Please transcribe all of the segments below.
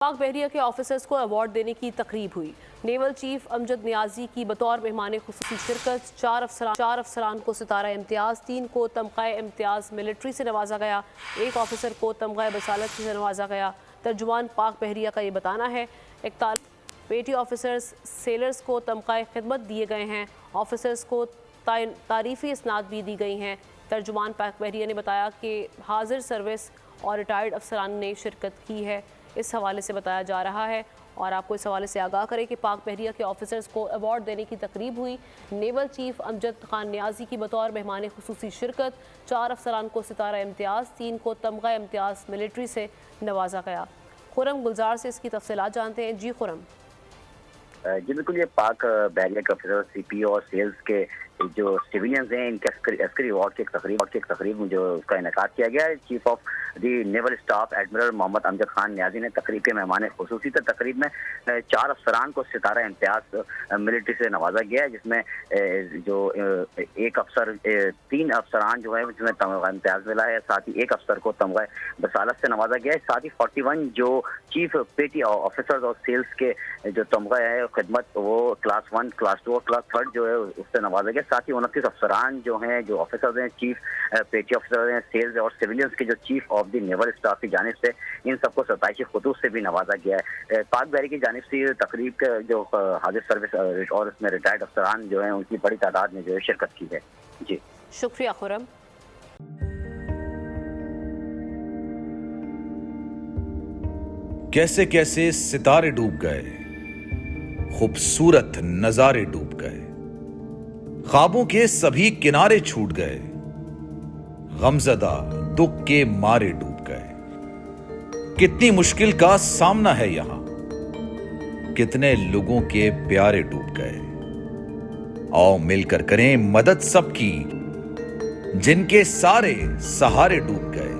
पाक बहरिया के ऑफिसर्स को अवार्ड देने की तकरीब हुई। नेवल चीफ अमजद नियाजी की बतौर मेहमान खुसूसी शिरकत। चार अफसरान को सितारा इम्तियाज़, 3 को तमग़ा इम्तियाज़ मिलिट्री से नवाजा गया, 1 ऑफिसर को तमग़ा बसालत से नवाजा गया। तर्जुमान पाक बहरिया का ये बताना है। 41 पेटी ऑफिसर्स सेलर्स को तमग़ा खिदमत दिए गए हैं। ऑफिसर्स को तारीफ़ी इसनाद भी दी गई हैं। तर्जुमान पाक बहरिया ने बताया कि हाजिर सर्विस और रिटायर्ड अफसरान ने शिरकत की है। इस हवाले से बताया जा रहा है और आपको इस हवाले से आगाह करें कि पाक बहरिया के ऑफिसर्स को अवार्ड देने की तकरीब हुई। नेवल चीफ अमजद खान नियाजी की बतौर मेहमान खुसूसी शिरकत। 4 अफसरान को सितारा इम्तियाज़, 3 को तमग़ा इम्तियाज़ मिलिट्री से नवाजा गया। खुरम गुलजार से इसकी तफसीलात जानते हैं। जी खुरम। जी बिल्कुल, ये पाक बहरिया के ऑफिसर, सीपीओ और सेल्स के जो सिविलियंस हैं, इनके अस्करी अवार्ड की एक तकरीब जो उसका इनेकाद किया गया है। Chief of the naval staff admiral Mohammad Amjad Khan Niazi ने तकरीब के मेहमान खुसूसी थे। तकरीब में 4 अफसरान को सितारा इम्तियाज़ मिलिट्री से नवाजा गया है, जिसमें जो 3 अफसरान जो है जिसमें तमग़ा इम्तियाज़ मिला है, साथ ही 1 अफसर को तमग़ा बसालत से नवाजा गया है। साथ ही 41 जो चीफ पेटी ऑफिसर्स और सेल्स के जो तमग़ा है खिदमत, वो क्लास 1, क्लास 2 और क्लास 3 जो है उससे नवाजा गया। साथ ही 29 अफसरान जो हैं, जो ऑफिसर्स हैं, चीफ पेटी ऑफिसर हैं, सेल्स और सिविलियंस के जो chief of the naval staff की जानिब से, इन सबको 27 खतूत से भी नवाजा गया है। पाक बहरिया की जानिब से तकरीब के जो हाजिर सर्विस और इसमें रिटायर्ड अफसरान जो हैं, उनकी बड़ी तादाद में जो है शिरकत की है। जी शुक्रिया खुरम। कैसे कैसे सितारे डूब गए, खूबसूरत नजारे डूब गए, ख्वाबों के सभी किनारे छूट गए, गमज़दा दुख के मारे डूब गए। कितनी मुश्किल का सामना है यहां, कितने लोगों के प्यारे डूब गए। आओ मिलकर करें मदद सबकी, जिनके सारे सहारे डूब गए।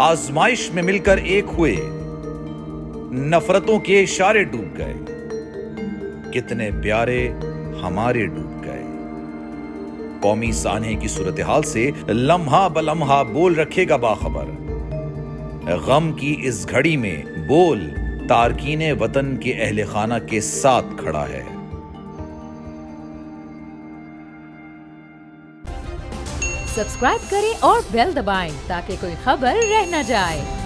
आजमाइश में मिलकर एक हुए, नफरतों के इशारे डूब गए। कितने प्यारे हमारे डूब गए। कौमी सानहे की सूरत हाल से लम्हा बलम्हा बोल रखेगा बाखबर। गम की इस घड़ी में बोल तारकीने वतन के अहले खाना के साथ खड़ा है। सब्सक्राइब करें और बेल दबाएं ताकि कोई खबर रह न जाए।